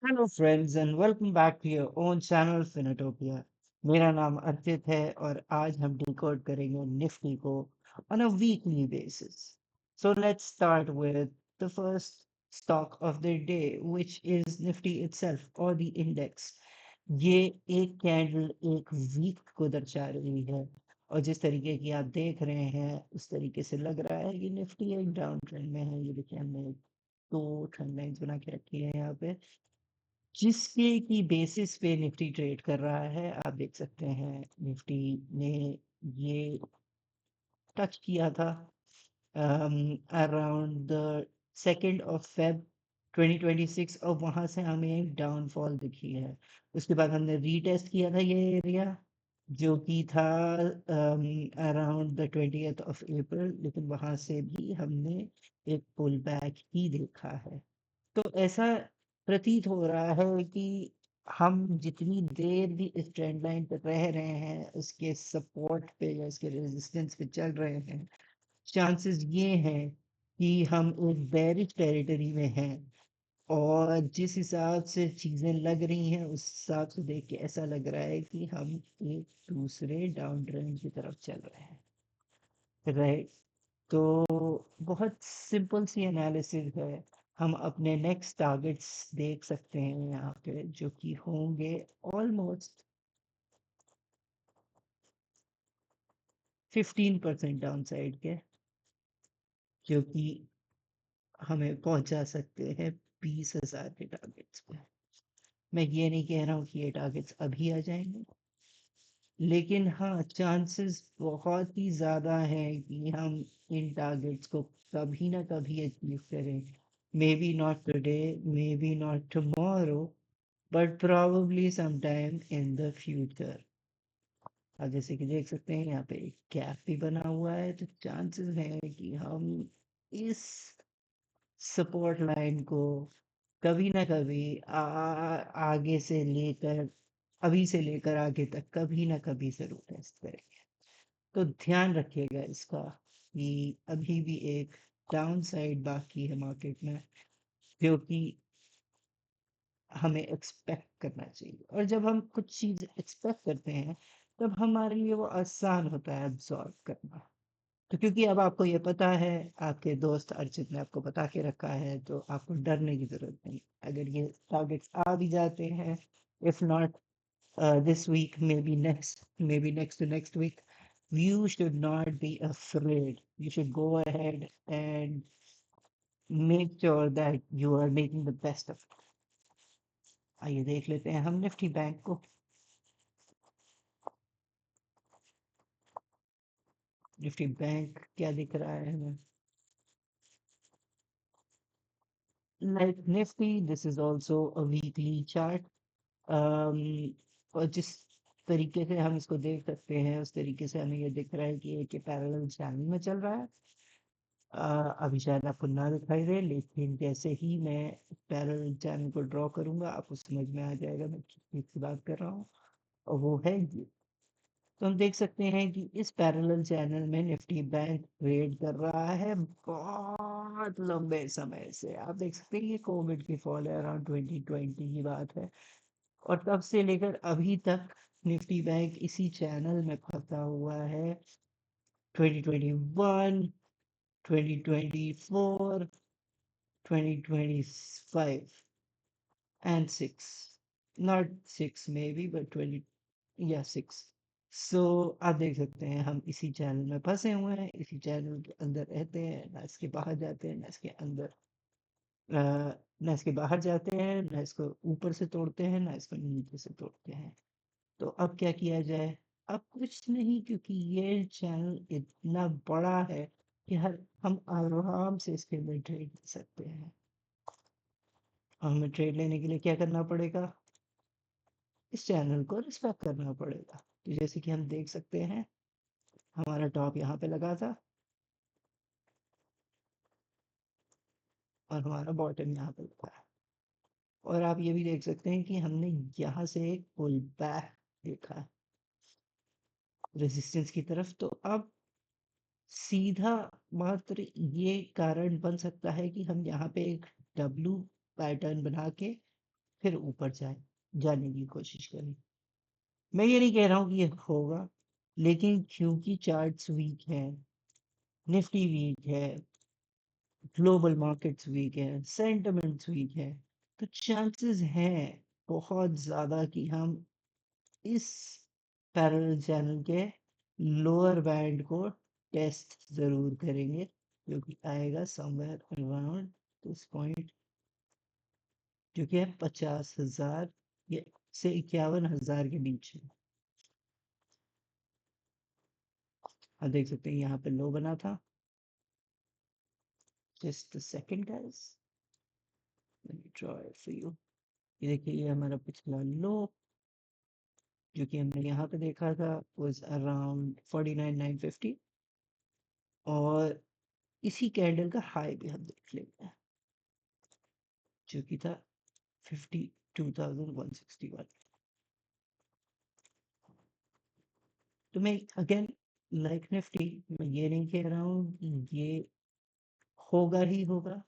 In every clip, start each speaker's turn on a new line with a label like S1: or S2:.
S1: Hello friends and welcome back to your own channel Finotopia. मेरा नाम अर्पित है और आज हम डिकोड करेंगे निफ्टी को on a weekly basis. So let's start with the first stock of the day which is Nifty itself और the index. ये एक कैंडल एक वीक को दर्शा रही है और जिस तरीके की आप देख रहे हैं उस तरीके से लग रहा है कि निफ्टी एक डाउन ट्रेंड में है। ये देखिए हमने दो ट्रेंड लाइंस बना के रखी है यहाँ पे जिसके की बेसिस पे निफ्टी ट्रेड कर रहा है। आप देख सकते हैं निफ्टी ने ये टच किया था around the 2nd of Feb 2026 और वहां से हमें एक डाउनफॉल दिखी है। उसके बाद हमने रीटेस्ट किया था ये एरिया जो कि था around the 20th of April, लेकिन वहां से भी हमने एक पुल बैक ही देखा है। तो ऐसा प्रतीत हो रहा है कि हम जितनी देर भी इस ट्रेंड लाइन पर रह रहे हैं उसके सपोर्ट पे या उसके रेजिस्टेंस पे चल रहे हैं, चांसेस ये हैं कि हम एक बेरिश टेरिटरी में हैं। और जिस हिसाब से चीजें लग रही हैं उस हिसाब से देख के ऐसा लग रहा है कि हम एक दूसरे डाउन ट्रेंड की तरफ चल रहे हैं। राइट। तो बहुत सिंपल सी एनालिसिस है। हम अपने नेक्स्ट टारगेट्स देख सकते हैं यहाँ पे जो कि होंगे ऑलमोस्ट 15% डाउन साइड के, जो कि हमें पहुंचा सकते हैं 20,000 के टारगेट्स पे। मैं ये नहीं कह रहा हूँ कि ये टारगेट्स अभी आ जाएंगे, लेकिन हाँ चांसेस बहुत ही ज़्यादा हैं कि हम इन टारगेट्स को कभी ना कभी अचीव करें। May be not today, may be not tomorrow, but probably sometime in the future। अब जैसे कि देख सकते हैं यहाँ पे एक गैप भी बना हुआ है, तो चांसेस हैं कि हम इस सपोर्ट लाइन को कभी ना कभी आगे से लेकर अभी से लेकर आगे तक कभी ना कभी जरूर टेस्ट करेंगे। तो ध्यान रखिएगा इसका कि अभी भी एक डाउन साइड बाकी है मार्केट में, जो कि हमें एक्सपेक्ट करना चाहिए। और जब हम कुछ चीज़ एक्सपेक्ट करते हैं तब हमारे लिए वो आसान होता है एब्जॉर्ब करना। तो क्योंकि अब आपको ये पता है, आपके दोस्त अर्चित ने आपको बता के रखा है, तो आपको डरने की जरूरत नहीं। अगर ये टारगेट्स आ भी जाते हैं, if not this week, maybe next to next week, you should not be afraid. You should go ahead and make sure that you are making the best of it। आइए देख लेते हैं हम निफ्टी बैंक को। Nifty bank क्या दिख रहा है हमें? Like Nifty, this is also a weekly chart. और जिस तरीके से हम इसको देख सकते हैं उस तरीके से हमें ये दिख रहा है कि एक पैरेलल चैनल में चल रहा है। अभी शायद आपको ना दिखाई दे, लेकिन जैसे ही मैं पैरेलल चैनल को ड्रॉ करूंगा आपको समझ में आ जाएगा मैं किस चीज़ की बात कर रहा हूँ। और वो है ये। तो हम देख सकते हैं कि इस पैरेलल चैनल में निफ्टी बैंक ट्रेड कर रहा है बहुत लंबे समय से। आप देख सकते हैं ये कोविड की फॉल है, अराउंड 2020 की बात है। और तब से लेकर अभी तक निफ्टी बैंक इसी चैनल में फंसा हुआ है। 2021, 2024, 2025 and 6, not 6 maybe but 20, या 6। सो आप देख सकते हैं हम इसी चैनल में फंसे हुए हैं, इसी चैनल के अंदर रहते हैं, ना इसके बाहर जाते हैं ना इसके अंदर, ना इसके बाहर जाते हैं ना इसको ऊपर से तोड़ते हैं ना इसको नीचे से तोड़ते हैं। तो अब क्या किया जाए? अब कुछ नहीं, क्योंकि ये चैनल इतना बड़ा है कि हर हम आराम से इसके अंदर ट्रेड कर सकते हैं। हमें ट्रेड लेने के लिए क्या करना पड़ेगा? इस चैनल को रिस्पेक्ट करना पड़ेगा। तो जैसे कि हम देख सकते हैं हमारा टॉप यहाँ पे लगा था और हमारा बॉटम यहाँ पे लगा है। और आप ये भी देख सकते हैं कि हमने यहाँ से एक पुल बैक देखा है रेजिस्टेंस की तरफ। तो अब सीधा मात्र ये कारण बन सकता है कि हम यहाँ पे एक डब्लू पैटर्न बना के फिर ऊपर जाने की कोशिश करें। मैं ये नहीं कह रहा हूँ कि ये होगा, लेकिन क्योंकि चार्ट्स वीक है, निफ्टी वीक है, ग्लोबल मार्केट्स वीक है, सेंटिमेंट्स वीक है, तो चांसेस हैं बहुत ज़्यादा कि हम इस पैरेलल चैनल के लोअर बैंड को टेस्ट ज़रूर करेंगे, जो कि आएगा समवेयर अराउंड दिस पॉइंट, जो कि है 50,000 से 51,000 के बीच में। आप देख सकते हैं यहाँ पे लो बना था। Just a second guys, let me draw it for you. ये देखिए, ये हमारा पिछला लो जो कि हमने यहाँ पे देखा था वाज अराउंड 49,950, और इसी कैंडल का हाई भी हम देख लेंगे जो कि था 52,161। तो मैं अगेन, लाइक निफ्टी, मैं ये नहीं कह रहा हूँ कि ये होगा ही होगा,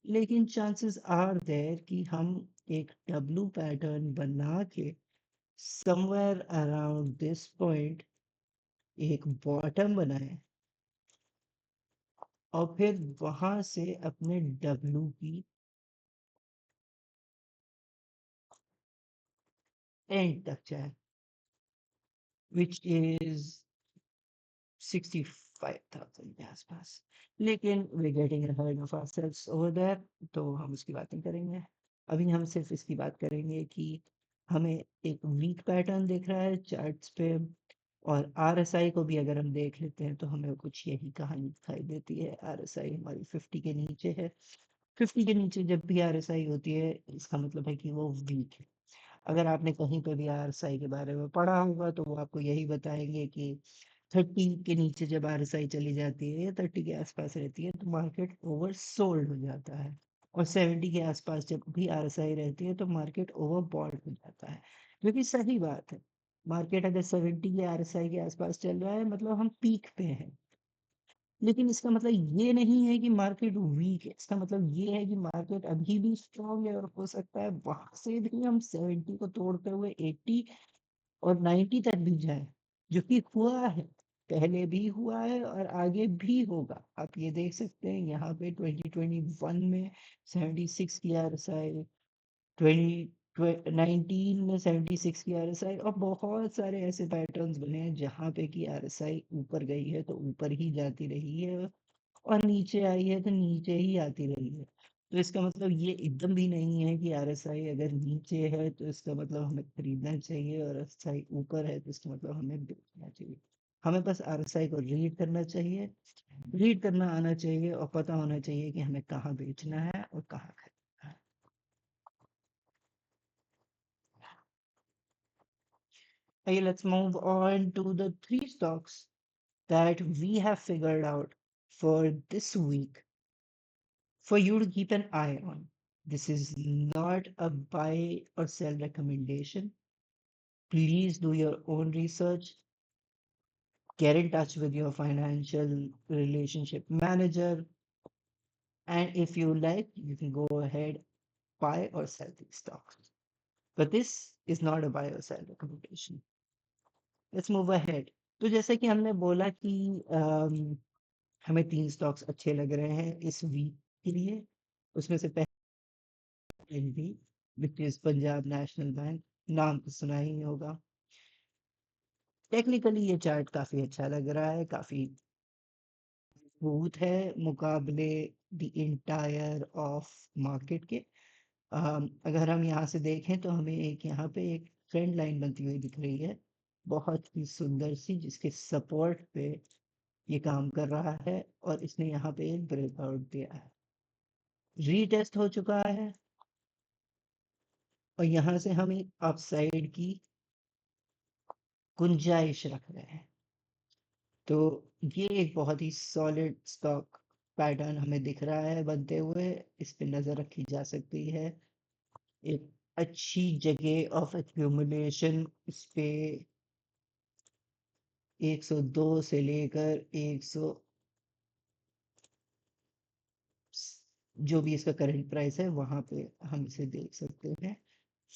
S1: लेकिन चांसेस आर देयर कि हम एक डब्लू पैटर्न बना के समवेयर अराउंड दिस पॉइंट एक बॉटम बनाए, और फिर वहां से अपने डब्लू की एंड तक जाए, विच इज 65,000 के आसपास। लेकिन we getting ahead of ourselves over there, तो हम उसकी बात नहीं करेंगे। अभी हम सिर्फ इसकी बात करेंगे कि हमें एक वीक पैटर्न दिख रहा है चार्ट्स पे, और आरएसआई को भी अगर हम देख लेते हैं तो हमें कुछ यही कहानी दिखाई देती है। आरएसआई हमारी 50 के नीचे है। 50 के नीचे जब भी आरएसआई होती है, इसका मतलब है कि वो वीक है। अगर आपने कहीं पे भी आरएसआई के बारे में पढ़ा होगा तो वो आपको यही बताएंगे कि 30 के नीचे जब आरएसआई चली जाती है या 30 के आसपास रहती है तो मार्केट ओवर सोल्ड हो जाता है, और 70 के आसपास जब भी आरएसआई रहती है तो मार्केट ओवर बॉल्ड हो जाता है, जो कि सही बात है। मार्केट अगर 70 के आरएसआई के आसपास चल रहा है मतलब हम पीक पे हैं, लेकिन इसका मतलब ये नहीं है कि मार्केट वीक है। इसका मतलब ये है कि मार्केट अभी भी स्ट्रांग है, और हो सकता है वहां से भी हम 70 को तोड़ते हुए 80 और 90 तक भी जाए, जो कि हुआ है, पहले भी हुआ है और आगे भी होगा। आप ये देख सकते हैं यहाँ पे 2021 में 76 की आरएसआई, 2019 में 76 की आरएसआई, और बहुत सारे ऐसे पैटर्न्स बने हैं जहाँ पे कि आरएसआई ऊपर गई है तो ऊपर ही जाती रही है, और नीचे आई है तो नीचे ही आती रही है। तो इसका मतलब ये एकदम भी नहीं है कि आरएसआई अगर नीचे है तो इसका मतलब हमें खरीदना चाहिए, और आरएसआई ऊपर है तो इसका मतलब हमें बेचना चाहिए। हमें बस आरएसआई को रीड करना चाहिए, रीड करना आना चाहिए, और पता होना चाहिए कि हमें कहाँ बेचना है और कहाँ खरीदना है। Okay, let's move on to the three stocks that we have figured out for this week for you to keep an eye on. This is not a buy or sell recommendation. Please do your own research. Get in touch with your financial relationship manager. And if you like, you can go ahead, buy or sell these stocks. But this is not a buy or sell recommendation. Let's move ahead. तो जैसे कि हमने बोला कि हमें 3 stocks अच्छे लग रहे हैं इस वीक के लिए। उसमें से पहला NB, which is Punjab National Bank, नाम तो सुना ही होगा। टेक्निकली ये चार्ट काफ़ी अच्छा लग रहा है, काफ़ी स्मूथ है मुकाबले द एंटायर ऑफ मार्केट के। अगर हम यहाँ से देखें तो हमें एक यहाँ पे एक ट्रेंड लाइन बनती हुई दिख रही है, बहुत ही सुंदर सी, जिसके सपोर्ट पे ये काम कर रहा है, और इसने यहाँ पे एक ब्रेकआउट दिया है, रीटेस्ट हो चुका है, और यहाँ से हम एक अपसाइड की गुंजाइश रख रहे हैं। तो ये एक बहुत ही सॉलिड स्टॉक पैटर्न हमें दिख रहा है बनते हुए, इस पे नजर रखी जा सकती है। एक अच्छी जगह ऑफ एक्यूमुलेशन इस पे 102 से लेकर 100, जो भी इसका करंट प्राइस है वहां पे हम इसे देख सकते हैं।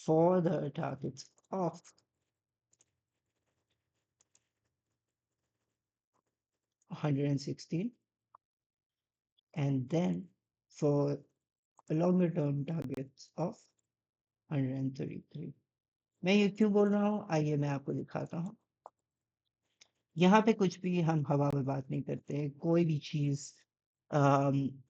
S1: for the targets of 116 and then for a longer term targets of 133. मैं ये क्यों बोल रहा हूँ आइए मैं आपको दिखाता हूँ। यहाँ पे कुछ भी हम हवा में बात नहीं करते हैं, कोई भी चीज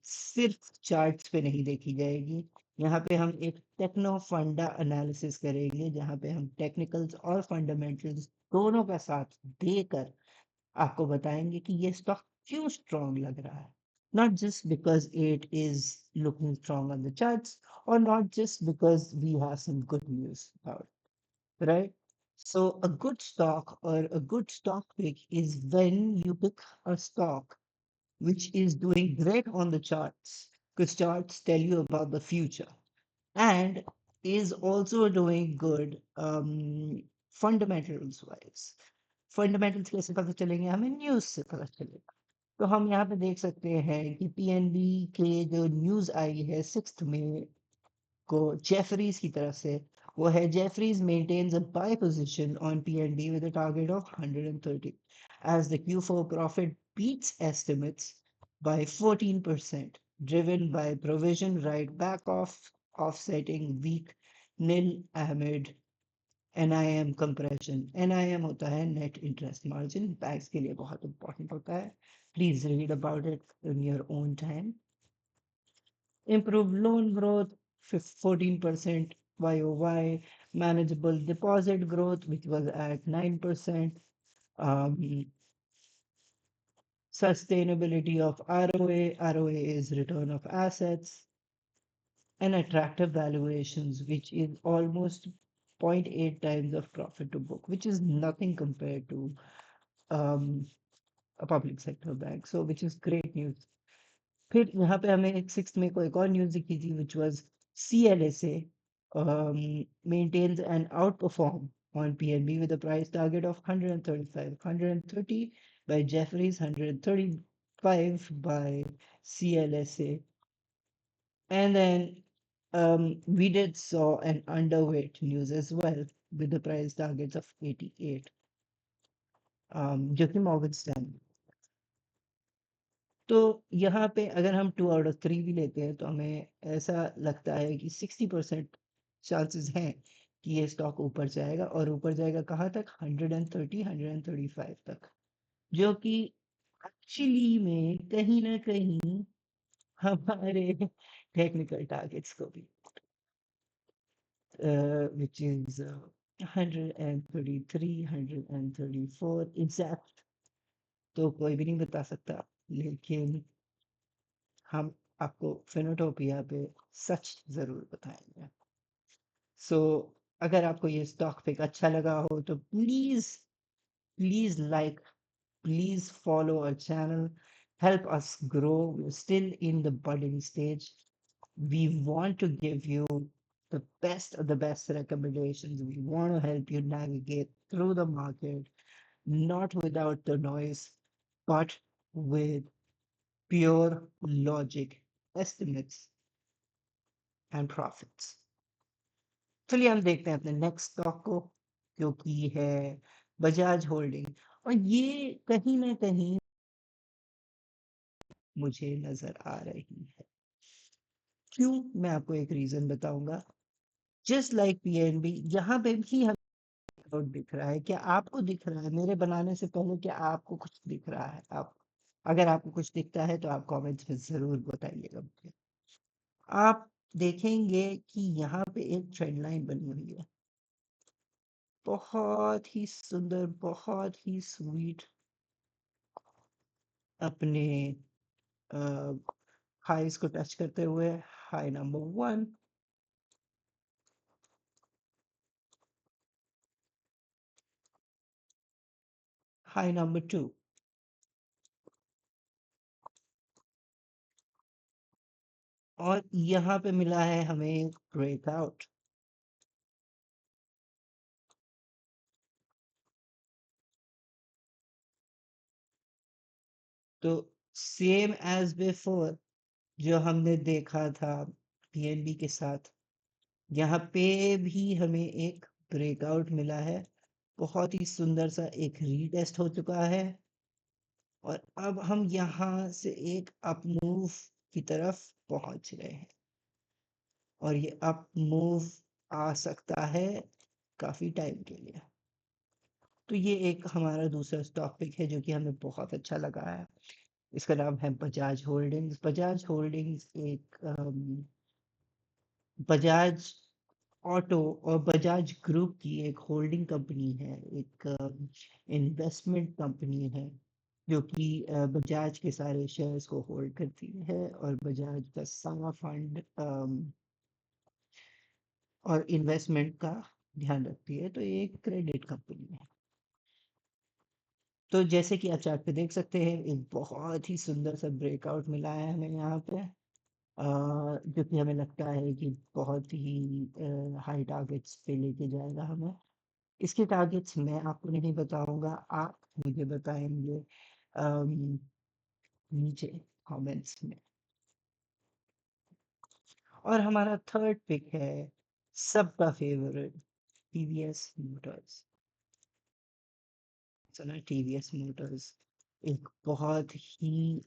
S1: सिर्फ चार्ट्स पे नहीं देखी जाएगी। यहाँ पे हम एक टेक्नो फंडा एनालिसिस करेंगे जहाँ पे हम टेक्निकल्स और फंडामेंटल्स दोनों का साथ देकर आपको बताएंगे कि ये स्टॉक क्यों स्ट्रॉन्ग लग रहा है। Not just because it is looking strong on the charts, or not just because we have some good news about it, right? So a good stock or a good stock pick is when you pick a stock which is doing great on the charts, because charts tell you about the future, and is also doing good fundamentals wise. Fundamentals कैसे पता चलेंगे हमें news से पता चलेगा। तो हम यहाँ पे देख सकते हैं कि पीएनबी के जो न्यूज आई है 6 में को जेफरीज की तरफ से वो है Jefferies maintains a buy position on PNB with a target of 130 as the Q4 profit beats estimates by 14% driven by provision right back off offsetting weak nil amid NIM compression NIM होता है net interest margin banks के लिए बहुत important होता है please read about it in your own time improved loan growth 14% YOY, manageable deposit growth, which was at 9%, um, sustainability of ROA, ROA is return of assets, and attractive valuations, which is almost zero point 0.8 times of profit to book, which is nothing compared to um, a public sector bank. So, which is great news. फिर यहाँ पे हमें एक 6 में को एक और news दिखी थी which was CLSA maintains an outperform on PNB with a price target of 135, 130 by Jefferies, 135 by CLSA. And then we did saw an underweight news as well with the price targets of 88. जो कि Morgan Stanley. तो यहाँ पे अगर हम 2 out of 3 भी लेते हैं तो हमें ऐसा लगता है कि 60% चांसेस हैं कि ये स्टॉक ऊपर जाएगा और ऊपर जाएगा कहाँ तक 130 135 तक जो कि एक्चुअली में कहीं ना कहीं हमारे टेक्निकल टारगेट्स को भी which is 133 134 एग्जैक्ट तो कोई भी नहीं बता सकता लेकिन हम आपको फिनोटोपिया पे सच जरूर बताएंगे। सो अगर आपको ये स्टॉक पिक अच्छा लगा हो तो please please like please follow our channel help us grow. We're still in the budding stage. We want to give you the best of the best recommendations. We want to help you navigate through the market, not without the noise, but with pure logic, estimates, and profits. चलिए हम देखते हैं अपने next stock को जो कि है Bajaj holding और ये कहीं ना कहीं मुझे नजर आ रही है। क्यों मैं आपको एक रीजन बताऊंगा। जस्ट लाइक पीएनबी यहाँ पे भी हमें आउट दिख रहा है, क्या आपको दिख रहा है मेरे बनाने से पहले, क्या आपको कुछ दिख रहा है? आप अगर आपको कुछ दिखता है तो आप कमेंट्स में जरूर बताइएगा मुझे। आप देखेंगे कि यहाँ पे एक ट्रेंड लाइन बनी हुई है, बहुत ही सुंदर, बहुत ही स्वीट, अपने हाईज को टच करते हुए। हाई नंबर 1, हाई नंबर 2 और यहाँ पे मिला है हमें ब्रेकआउट। तो सेम एज बिफोर जो हमने देखा था पीएनबी के साथ, यहाँ पे भी हमें एक ब्रेकआउट मिला है, बहुत ही सुंदर सा एक रीटेस्ट हो चुका है और अब हम यहाँ से एक अप मूव की तरफ पहुंच रहे हैं और ये अप मूव आ सकता है काफी टाइम के लिए। तो ये एक हमारा दूसरा टॉपिक है जो कि हमें बहुत अच्छा लगा है। इसका नाम है बजाज होल्डिंग्स। बजाज होल्डिंग्स एक बजाज ऑटो और बजाज ग्रुप की एक होल्डिंग कंपनी है, एक इन्वेस्टमेंट कंपनी है जो कि बजाज के सारे शेयर्स को होल्ड करती है और बजाज का सारा फंड और इन्वेस्टमेंट का ध्यान रखती है। तो ये एक क्रेडिट कंपनी है। तो जैसे कि आप चार्ट पे देख सकते हैं, एक बहुत ही सुंदर सा ब्रेकआउट मिला है हमें यहाँ पे, जो कि हमें लगता है कि बहुत ही हाई टारगेट्स पे लेके जाएगा हमें। इसके टारगेट्स मैं आपको नहीं बताऊंगा, आप मुझे बताएंगे अम, नीचे कमेंट्स में। और हमारा थर्ड पिक है सबका फेवरेट, टीवीएस मोटर्स। सुना, टीवीएस मोटर्स एक बहुत ही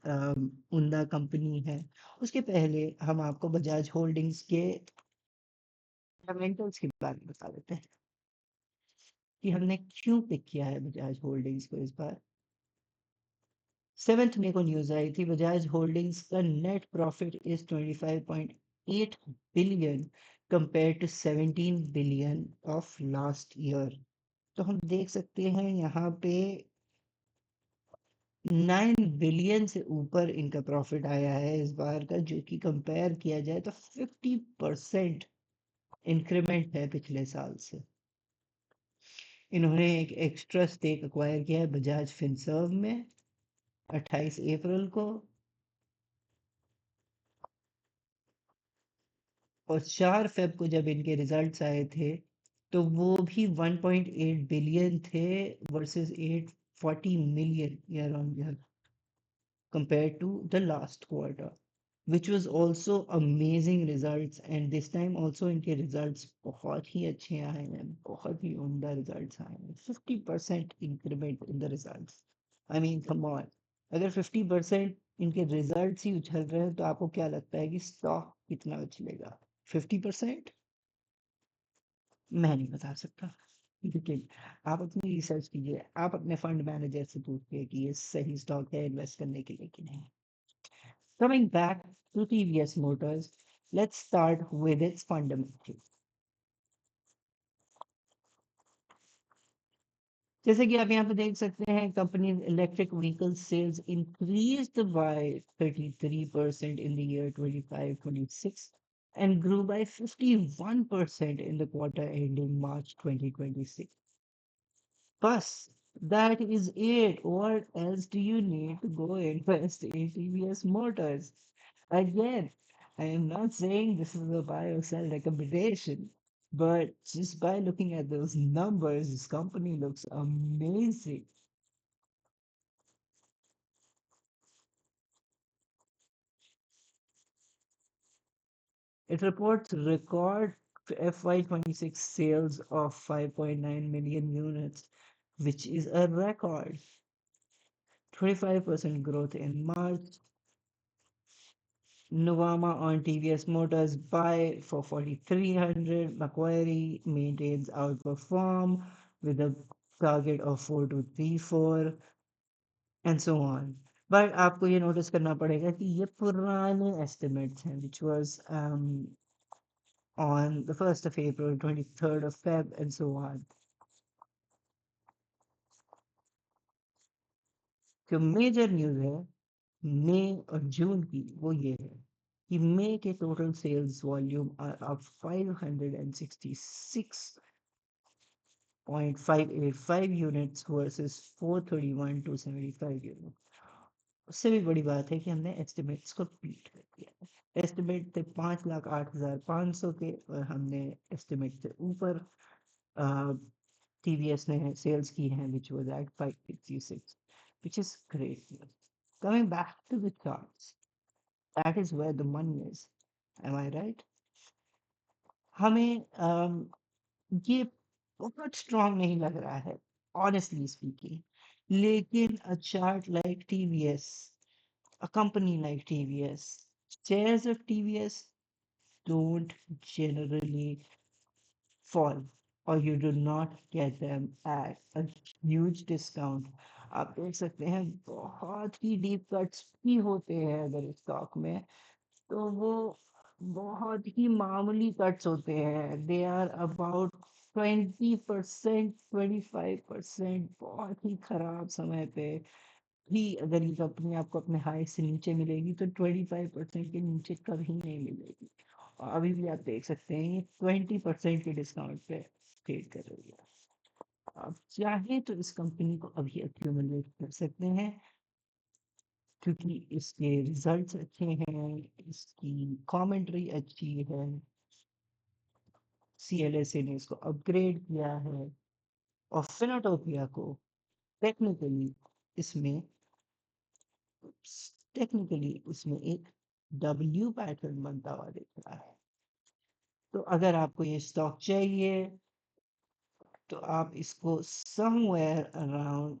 S1: उम्दा कंपनी है। उसके पहले हम आपको बजाज होल्डिंग्स के फंडामेंटल्स के बारे में बता देते हैं कि हमने क्यों पिक किया है बजाज होल्डिंग्स को इस बार। 7 मई को न्यूज आई थी, बजाज होल्डिंग्स का net profit is 25.8 billion compare to 17 billion of last year. तो हम देख सकते हैं यहाँ पे 9 बिलियन से ऊपर इनका प्रॉफिट आया है इस बार का, जो कि कंपेयर किया जाए तो 50% इंक्रीमेंट है पिछले साल से। इन्होंने एक एक्स्ट्रा स्टेक एक्वायर किया है बजाज फिनसर्व में 28 अप्रैल को, और 4 फेब को जब इनके रिजल्ट्स आए थे तो वो भी 1.8 बिलियन थे versus 840 million year on year compared to the last quarter, which was also amazing results, and this time also इनके results बहुत ही अच्छे आए हैं, बहुत ही उम्दा results आए हैं। 50% increment in the results, I mean come on, अगर 50% इनके results ही उछल रहे हैं तो आपको क्या लगता है कि stock कितना उछलेगा? 50%? मैं नहीं बता सकता, लेकिन आप अपनी रिसर्च कीजिए, आप अपने फंड मैनेजर से पूछिए कि ये सही स्टॉक है इन्वेस्ट करने के लिए कि नहीं। Coming back to TVS Motors, let's start with its fundamentals. जैसे कि आप यहाँ पे देख सकते हैं, company electric vehicle sales increased by 33% in the year 25-26 and grew by 51% in the quarter ending March 2026. Bus, that is it. What else do you need to go invest in TVS Motors? Again, I am not saying this is a buy or sell recommendation, but just by looking at those numbers, this company looks amazing. It reports record FY26 sales of 5.9 million units, which is a record. 25% growth in March. Nuvama on TVS Motors buy for 4,300. Macquarie maintains outperform with a target of 4,234 and so on. But आपको ये notice करना पड़ेगा कि ये पुराने estimates हैं, which was on the 1st of April, 23rd of Feb and so on. जो major news है मई और जून की, वो ये है कि मई के total sales volume are up 566.585 units versus 431,275 units. उससे भी बड़ी बात है कि हमने एस्टिमेट्स को बीट कर दिया। एस्टिमेट थे 5,08,500 के और हमने एस्टिमेट से ऊपर TVS ने सेल्स की हैं, which was at 566, which is great news. Coming back to the charts, that is where the money is. Am I right? हमें ये बहुत स्ट्रांग नहीं लग रहा है, ऑनेस्टली स्पीकिंग। लेकिन a chart like TVS, a company like TVS, shares of TVS don't generally fall, or you do not get them at a huge discount. आप देख सकते हैं बहुत ही डीप कट्स भी होते हैं अगर स्टॉक में, तो वो बहुत ही मामूली कट्स होते हैं। They are about 20%, 25%। बहुत ही खराब समय पे भी अगर ये कंपनी आपको अपने हाई से नीचे मिलेगी तो 25% के नीचे कभी नहीं मिलेगी। और अभी भी आप देख सकते हैं ये 20% के डिस्काउंट पे ट्रेड कर रही है। आप चाहे तो इस कंपनी को अभी एक्यूमुलेट कर सकते हैं, क्योंकि इसके रिजल्ट्स अच्छे हैं, इसकी कमेंट्री अच्छी है, सीएलएसए ने इसको अपग्रेड किया है, और फिनोटोपिया को टेक्निकली इसमें टेक्निकली उसमें एक डब्ल्यू पैटर्न बनता हुआ दिख रहा है। तो अगर आपको ये स्टॉक चाहिए तो आप इसको समवेयर अराउंड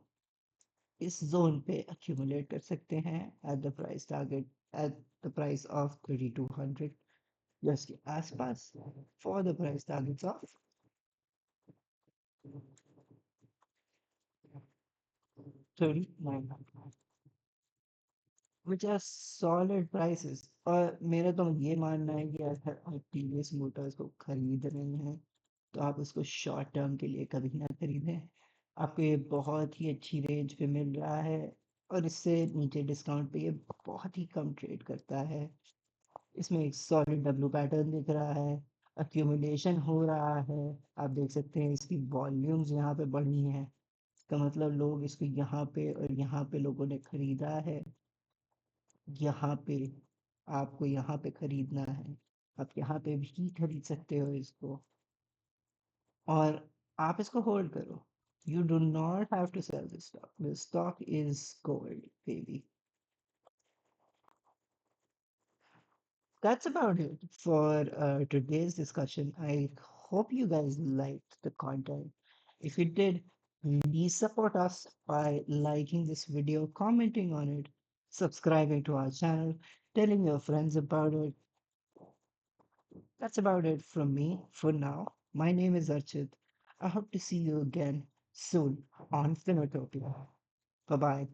S1: इस जोन पे accumulate कर सकते हैं at the price target, at the price of 3200, plus के आसपास, for the price targets of 3900, which are solid prices। और मेरा तो ये मानना है कि अगर आप टीवीएस मोटर्स को खरीद रहे हैं तो आप उसको शॉर्ट टर्म के लिए कभी ना खरीदें। आपको ये बहुत ही अच्छी रेंज पे मिल रहा है, और इससे नीचे डिस्काउंट पे ये बहुत ही कम ट्रेड करता है। इसमें एक सॉलिड डब्लू पैटर्न दिख रहा है, अक्यूमुलेशन हो रहा है। आप देख सकते हैं इसकी वॉल्यूम्स यहाँ पे बढ़ी हैं, इसका मतलब लोग इसको यहाँ पे और यहाँ पे लोगों ने खरीदा है। यहाँ पे आपको यहाँ पे खरीदना है, आप यहाँ पे भी खरीद सकते हो इसको, और आप इसको होल्ड करो। You do not have to sell this stock. The stock is gold, baby. That's about it for today's discussion. I hope you guys liked the content. If you did, please support us by liking this video, commenting on it, subscribing to our channel, telling your friends about it. That's about it from me for now. My name is Archit. I hope to see you again soon on Finotopia. Bye bye.